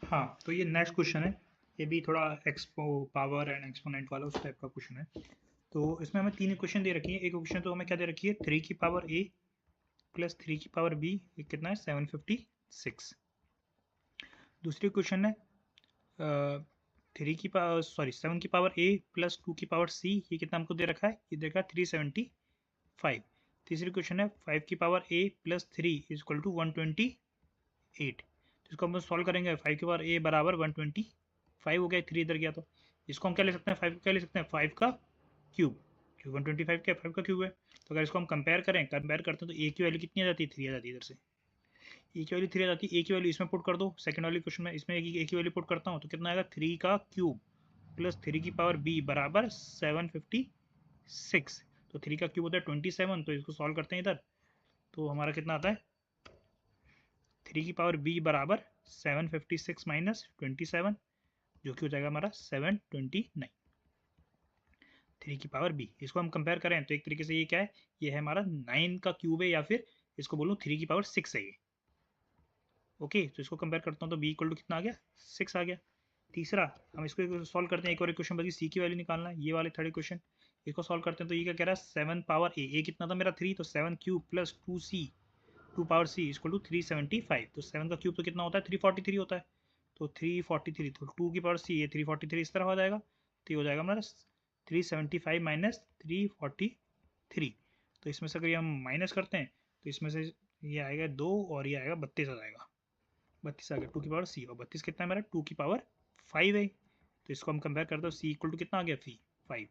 हाँ, तो ये नेक्स्ट क्वेश्चन है। ये भी थोड़ा एक्सपो पावर एंड एक्सपोनेंट वाला उस टाइप का क्वेश्चन है। तो इसमें हमें तीन इक्वेशन दे रखी है। एक इक्वेशन तो हमें क्या दे रखी है, 3 की पावर a प्लस 3 की पावर b, ये कितना है 756। दूसरी क्वेश्चन है 7 की पावर a प्लस 2 की पावर c, ये कितना हमको दे रखा है, ये दे रखा है 375। तीसरी क्वेश्चन है 5 की power a plus 3 is equal to 128। तो इसको हम सॉल्व करेंगे। 5 की पावर a बराबर 125 हो गया, 3 इधर गया तो इसको हम क्या ले सकते हैं, 5 को क्या ले सकते हैं, 5 का क्यूब, क्योंकि 125 क्या 5 का क्यूब है। तो अगर इसको हम कंपेयर करते हैं तो a की वैल्यू कितनी आ जाती है, 3 आ जाती है इधर से। ए की वैल्यू 3 आ जाती है, ए की वैल्यू इसमें पुट कर दो, सेकंड वाली क्वेश्चन में इसमें ए की वैल्यू पुट करता हूँ तो कितना आएगा, 3 का क्यूब प्लस 3 की पावर b बराबर 756। तो 3 का क्यूब होता है 27, तो इसको सॉल्व करते हैं इधर। तो हमारा कितना आता है, 3 की पावर b बराबर 756 माइनस 27, जो कि हो जाएगा हमारा 729। 3 की पावर b, इसको हम कंपेयर करें तो एक तरीके से ये क्या है, ये है हमारा 9 का क्यूब है, या फिर इसको बोलूँ 3 की पावर 6 है ये। ओके, तो इसको कंपेयर करता हूँ तो b इक्वल टू कितना आ गया, 6 आ गया। तीसरा, हम इसको सॉल्व करते हैं, एक और क्वेश्चन बची, सी की वैल्यू निकालना है, ये वाले थर्ड क्वेश्चन। इसको सॉल्व करते हैं तो ये क्या कह रहा है, 7 पावर ए कितना था मेरा 3, तो 7 cube plus 2 power C equal to 375। तो 7 का क्यूब तो कितना होता है, 343 होता है। तो 343, तो 2 की पावर सी, ये 343 इस तरह हो जाएगा, तो ये हो जाएगा हमारा 375 माइनस 343। तो इसमें से अगर ये हम माइनस करते हैं तो इसमें से ये आएगा 2 और ये आएगा 32 आ जाएगा। 32 आ गया 2 की पावर सी, और 32 कितना है मेरा, 2 की पावर 5 है। तो इसको हम कंपेयर करते हैं, सी इक्वल टू कितना आ गया, सी 5।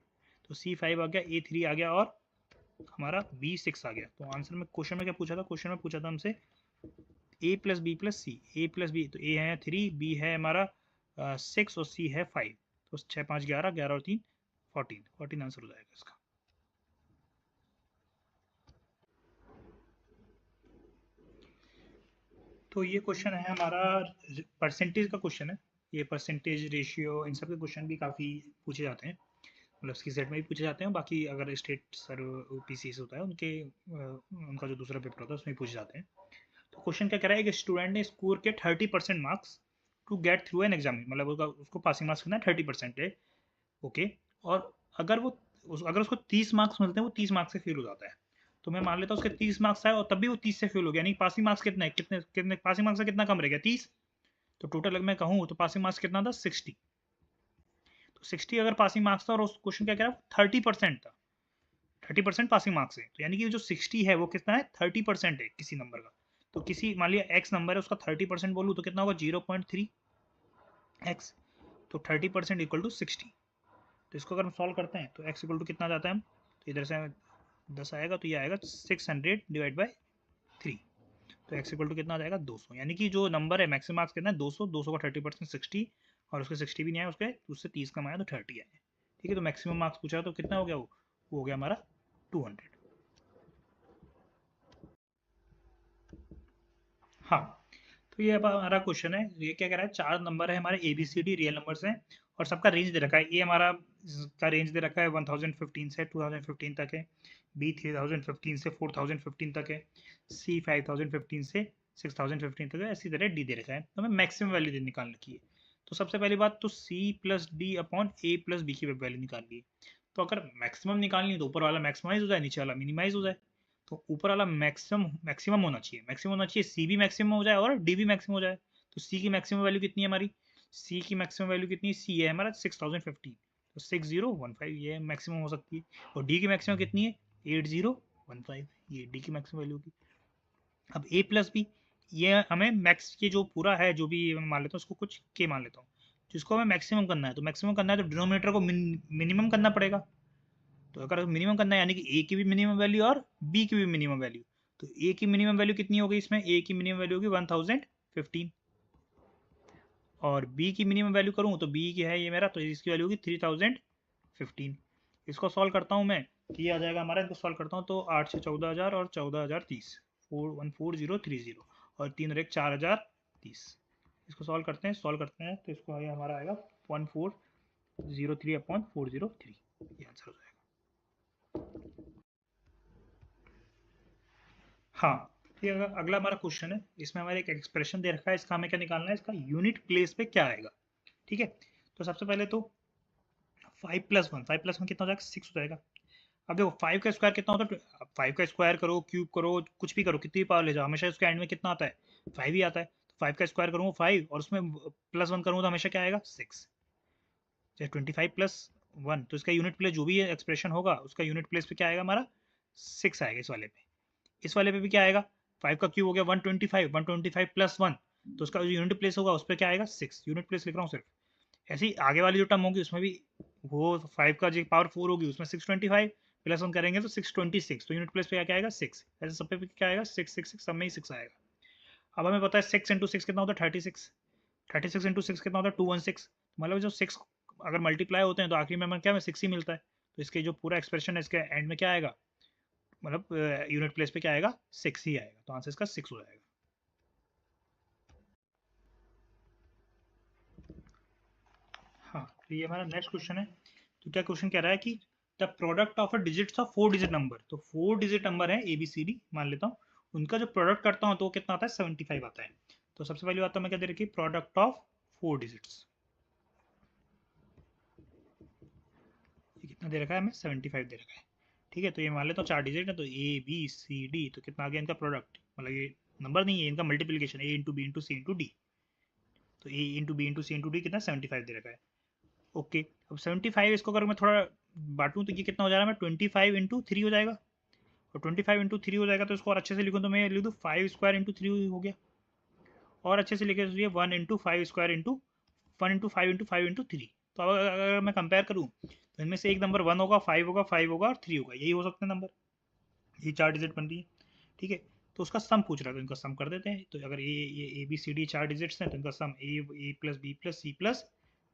तो सी 5 आ गया, ए 3 आ गया, और हमारा बी 6 आ गया। तो आंसर में क्वेश्चन में क्या पूछा था, क्वेश्चन में पूछा था हमसे ए प्लस बी प्लस सी, ए प्लस बी, तो ए है 3, बी है हमारा 6 और सी है 5। तो 6 5 11, 11 और 3 14, 14 आंसर हो जाएगा इसका। तो ये क्वेश्चन है हमारा, परसेंटेज का क्वेश्चन है। ये परसेंटेज रेशियो इन सब के क्वेश्चन भी काफ़ी पूछे जाते हैं, मतलब उसकी सेट में भी पूछे जाते हैं, बाकी अगर स्टेट सर पीसीएस होता है उनके उनका जो दूसरा पेपर होता है उसमें पूछे जाते हैं। तो क्वेश्चन क्या कह रहा है, एक स्टूडेंट ने स्कोर के 30% marks to get through an exam, मतलब उसको पासिंग मार्क्स कितना है, 30% है। ओके, और अगर अगर उसको 30 मार्क्स मिलते हैं, वो 30 मार्क्स से फेल हो जाता है। तो मैं मान लेता हूँ उसके 30 मार्क्स आए और तब भी वो 30 से फेल हो गया, यानी पासिंग मार्क्स कितना है, कितने कितने पासिंग मार्क्स से कितना कम रह गया, 30। तो टोटल अगर मैं कहूँ तो पासिंग मार्क्स कितना था, 60। तो 60 अगर पासिंग मार्क्स था, और उस क्वेश्चन क्या कह रहा है, 30% था, 30% पासिंग मार्क्स है, तो यानी कि जो 60 है वो कितना है, 30% है किसी नंबर का। तो किसी मान लिया एक्स नंबर है, उसका 30% बोलूँ तो कितना होगा, 0.3 एक्स। तो 30% इक्वल टू 60। तो इसको अगर हम सॉल्व करते हैं तो एक्स इक्वल टू कितना जाता है हम, तो इधर से 10 आएगा, तो ये आएगा 600 डिवाइड बाई 3। तो एक्स इक्वल टू कितना आ जाएगा, 200। यानी कि जो नंबर है मैक्सिमम मार्क्स कितना है, 200, 200 का 30% 60, और उसके 60 भी नहीं आया, उसके उससे 30 कम आया तो 30 आया। ठीक है, तो मैक्सिमम मार्क्स पूछा तो कितना हो गया, वो हो गया हमारा 200। हाँ, तो ये अब हमारा क्वेश्चन है, ये क्या कह रहा है, चार नंबर है हमारे A B C D, real numbers हैं, और सबका रेंज दे रखा है। ए हमारा का रेंज दे रखा है 1015 से 2015 तक है, बी 3015 से 4015 तक है, सी 5015 से 6015 तक है, इसी तरह डी दे रखा है। तो हमें मैक्सिमम वैल्यू निकालने की है। तो सबसे पहली बात तो सी प्लस डी अपॉन ए प्लस बी की वैल्यू निकालनी है। तो अगर मैक्सिमम निकालनी है तो ऊपर वाला मैक्सिमाइज हो जाए, नीचे वाला मिनिमाइज हो जाए। तो ऊपर वाला मैक्सिमम मैक्सिमम होना चाहिए, मैक्सिमम होना चाहिए, सी भी मैक्सिमम हो जाए और डी भी मैक्सिमम हो जाए। तो सी की मैक्सिमम वैल्यू कितनी है हमारी, सी की मैक्सिमम वैल्यू कितनी है, सी है हमारा 6015, तो 6015 ये मैक्सिमम हो सकती है। और डी की मैक्सिमम कितनी है, 8015, ये डी की मैक्सिमम वैल्यू की। अब ए प्लस बी, ये हमें मैक्स ये जो पूरा है, जो भी मैं मान लेता हूँ उसको कुछ के मान लेता हूँ, जिसको हमें मैक्सिमम करना है, तो मैक्सिमम करना है तो डिनोमिनेटर को मिनिमम करना पड़ेगा। तो अगर मिनिमम करना है, यानी कि ए की भी मिनिमम वैल्यू और बी की भी मिनिमम वैल्यू, तो ए की मिनिमम वैल्यू कितनी होगी, इसमें ए की मिनिमम वैल्यू होगी 1015, और बी की मिनिमम वैल्यू करूँ तो बी की है ये मेरा, तो इसकी वैल्यू होगी 3015। इसको सॉल्व करता हूँ मैं, तो ये आ जाएगा हमारा, इनको सॉल्व करता हूँ तो 8 से 14000 और 14030, 414030, और 3 और 1 4030। इसको सॉल्व करते हैं तो इसको ये हमारा आएगा 1403 अपॉन 403, ये आंसर हो जाएगा। हाँ, ठीक है, अगला हमारा क्वेश्चन है, इसमें हमारे एक एक्सप्रेशन दे रखा है, इसका हमें क्या निकालना है, इसका यूनिट प्लेस पे क्या आएगा। ठीक है, तो सबसे पहले तो 5+1 कितना हो जाएगा, 6 हो जाएगा। अब देखो 5 का स्क्वायर कितना होता है, 5 का स्क्वायर करो, क्यूब करो, कुछ भी करो, कितनी भी पावर ले जाओ, हमेशा उसके एंड में कितना आता है, 5 ही आता है। तो 5 का स्क्वायर करूँगा 5 और उसमें +1 करूँगा तो हमेशा क्या आएगा, 6। चाहे 25+1, तो इसका यूनिट प्लेस जो भी एक्सप्रेशन होगा उसका यूनिट प्लेस पे क्या आएगा, हमारा 6 आएगा इस वाले पे। इस वाले पे भी क्या आएगा, 5 का क्यूब हो गया 125, 125+1, तो उसका जो यूनिट प्लेस होगा उस पर क्या आएगा, 6। यूनिट प्लेस लिख रहा हूँ सिर्फ। ऐसे ही आगे वाली जो टर्म होगी उसमें भी वो 5 का जो पावर 4 होगी उसमें 625+1 करेंगे तो 626, तो यूनिट प्लेस पे क्या आएगा, 6। ऐसे सब पे क्या आएगा, 6 सब में ही 6 आएगा। अब हमें पता है 6 इंटू 6 कितना होता है, 36। 36 इंटू 6 कितना होता है, 216। मतलब जो 6 अगर मल्टीप्लाई होते हैं तो आखिरी में हमें क्या, 6 ही मिलता है। तो इसके जो पूरा एक्सप्रेशन है इसके एंड में क्या आएगा, मतलब यूनिट प्लेस पे क्या आएगा, 6 ही आएगा। तो आंसर इसका 6 हो जाएगा। हाँ, तो ये हमारा नेक्स्ट क्वेश्चन है। तो क्या क्वेश्चन कह रहा है कि the product of a digits of 4 digit number, तो 4 डिजिट नंबर है ABCD मान लेता हूँ, उनका जो प्रोडक्ट करता हूँ तो वो कितना आता है, 75 आता है। तो सबसे पहली बात तो मैं क्या दे रखी, प्रोडक्ट ऑफ 4 डिजिट्स, ये कितना दे रखा है हमें, 75 दे रखा है। ठीक है, तो ये मान लेता हूँ 4 डिजिट है, तो ABCD, तो कितना आ गया इनका प्रोडक्ट, मतलब ये नंबर नहीं है, इनका multiplication, A into B into C into D. तो A into B into C into D कितना, 75 दे रखा है। ओके, अब 75 इसको अगर मैं थोड़ा बांटूं तो ये कितना हो जा रहा है, मैं 25 इंटू 3 हो जाएगा, और 25 इंटू 3 हो जाएगा तो इसको और अच्छे से लिखूँ तो मैं लिख दूँ 5 स्क्वायर इंटू 3 हो गया, और अच्छे से लिखे तो ये 1 into 5 square into 1 into 5 into 5 into 3। तो अब अगर मैं कंपेयर करूँ तो इनमें से एक नंबर 1 होगा, 5 होगा, 5 होगा और 3 होगा, यही हो सकते हैं नंबर, ये 4 डिजिट बन रही है। ठीक है, तो उसका सम पूछ रहा है तो इनका सम कर देते हैं। तो अगर ये ABCD 4 डिजिट्स हैं तो इनका sum A plus B plus C plus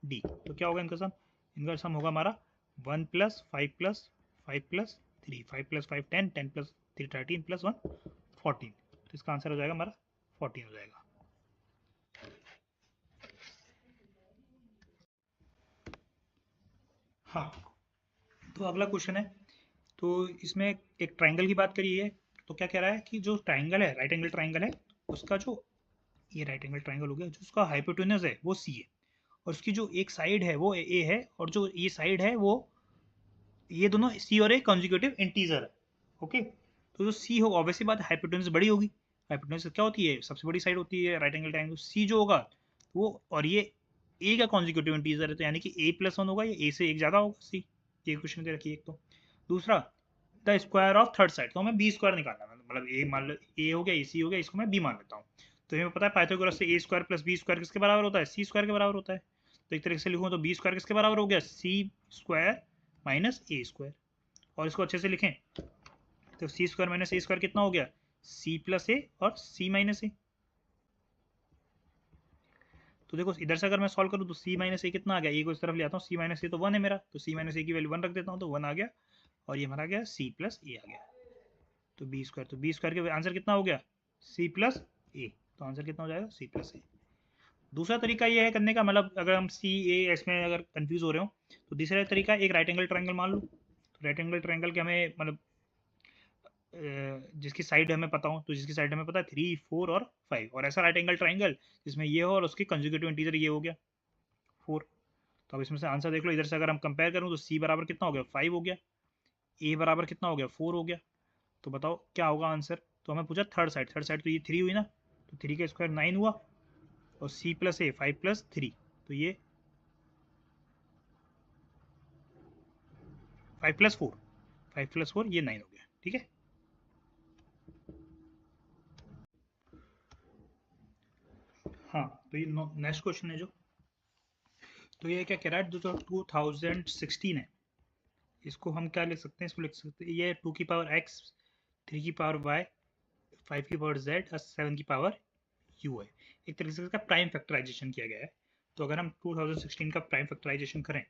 D, तो क्या होगा इनका सम, इनका सम होगा हमारा 1 plus 5 plus 5 plus 3, 5 plus 5 10, 10 plus 3 13 plus 1 14। तो इसका आंसर हो जाएगा हमारा 14 हो जाएगा। हाँ, तो अगला क्वेश्चन है, तो इसमें एक ट्राइंगल की बात करी है। तो क्या कह रहा है कि जो ट्राइंगल है, राइट एंगल ट्राइंगल है, उसका जो ये राइट एंगल ट्राइंगल हो गया, जो उसका हाइपोटेनस है वो सी है, और उसकी जो एक साइड है वो ए है, और जो ये साइड है वो, ये दोनों सी और ए कॉन्जिक्यूटिव इंटीजर है। ओके, तो जो सी होगा ऑब्वियसली बात, हाइपोटेनस बड़ी होगी। हाइपोटेनस क्या होती है, सबसे बड़ी साइड होती है राइट एंगल ट्राइंगल, सी जो होगा वो, और ये ए का कॉन्जिक्यूटिव इंटीजर है, तो यानी कि A+1 होगा, या ए से एक ज़्यादा होगा सी। ये क्वेश्चन दे रखी है एक तो। दूसरा, the square of third side, तो हमें बी स्क्वायर निकालना है, मतलब ए मान लो, ए हो गया, ए सी हो गया, इसको मैं बी मान लेता हूँ। तो हमें पता है पाइथागोरस से A² प्लस बी स्क्वायर किसके बराबर होता है, C² के बराबर होता है। तो एक तरीके से लिखूँ तो बी स्क्वायर किसके बराबर हो गया, C² माइनस A²। और इसको अच्छे से लिखें तो C² माइनस A² कितना हो गया, C प्लस ए और C माइनस ए। तो देखो इधर से अगर मैं सॉल्व करूँ तो C माइनस ए कितना आ गया, ए को इस तरफ ले आता हूँ, C माइनस ए तो 1 है मेरा, तो C माइनस ए की वैल्यू 1 रख देता हूँ तो 1 आ गया, और ये हमारा आ गया C प्लस ए आ गया। तो बी स्क्वायर के आंसर कितना हो गया, C प्लस ए। तो आंसर कितना हो जाएगा, C प्लस ए। दूसरा तरीका ये है करने का, मतलब अगर हम CA इसमें अगर कंफ्यूज हो रहे हो तो दूसरा तरीका एक राइट एंगल ट्रायंगल मान लो। तो राइट एंगल ट्रायंगल के हमें मतलब जिसकी साइड हमें पता हो, तो जिसकी साइड हमें पता है 3 4 और 5, और ऐसा राइट एंगल ट्रायंगल जिसमें ये हो और उसकी कंजुगेटिव इंटीजर ये हो गया 4। तो अब इसमें से आंसर देख लो, इधर से अगर हम कंपेयर करूँ तो C बराबर कितना हो गया, 5 हो गया, A बराबर कितना हो गया, 4 हो गया। तो बताओ क्या होगा आंसर। तो हमें पूछा थर्ड साइड तो ये 3 हुई ना, तो 3 का स्क्वायर 9 हुआ, और C प्लस ए 5 प्लस 3, तो ये 5+4 ये 9 हो गया। ठीक है, हाँ, तो ये नेक्स्ट क्वेश्चन है जो, तो ये क्या कह रहा है, जो 2016 है, इसको हम क्या लिख सकते हैं, इसको लिख सकते हैं ये 2 की पावर x, 3 की पावर y, 5 की पावर z और 7 की पावर u है। एक तरीके से इसका प्राइम फैक्टराइजेशन किया गया है। तो अगर हम 2016 का प्राइम फैक्टराइजेशन करें,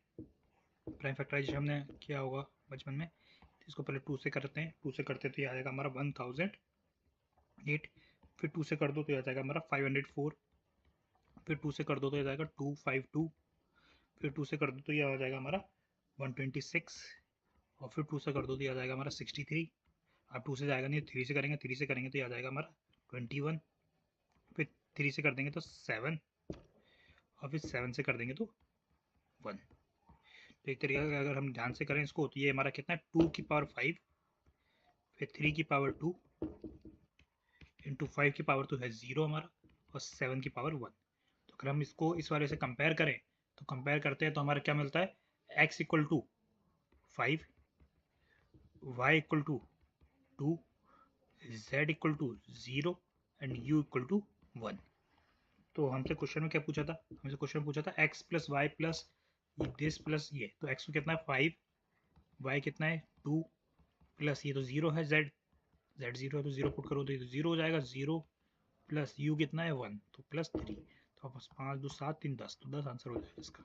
प्राइम फैक्टराइजेशन हमने किया होगा बचपन में, तो इसको पहले 2 से करते हैं, 2 से करते तो ये आ जाएगा हमारा 1008, फिर 2 से कर दो तो ये आ जाएगा हमारा 504, फिर 2 से कर दो तो ये आ जाएगा 252, फिर 2 से कर दो तो ये आ जाएगा हमारा 126, और फिर 2 से कर दो तो ये आ जाएगा हमारा 63, आप 2 से जाएगा नहीं, 3 से करेंगे, 3 से करेंगे तो ये आ जाएगा हमारा 21, फिर 3 से कर देंगे तो 7, और फिर 7 से कर देंगे तो 1। तो एक तरीके का अगर हम ध्यान से करें इसको तो ये हमारा कितना है 2 की पावर 5, फिर 3 की पावर 2 इंटू 5 की पावर तो है 0 हमारा, और 7 की पावर 1। तो अगर हम इसको इस वाले से कंपेयर करें तो कंपेयर करते हैं तो हमारा क्या मिलता है x equal to 5, y equal to 2, z equal to 0 and u equal to 1। तो हमसे क्वेश्चन में क्या पूछा था, हमसे क्वेश्चन में पूछा था x plus y plus this plus ये, तो x को कितना है 5, y कितना है 2, प्लस ये तो 0 है, z 0 है तो 0 पुट करो तो ये तो 0 हो जाएगा, 0 प्लस u कितना है 1, तो प्लस 3। तो बस 5 2 7 3 10, तो 10 आंसर हो जाएगा इसका।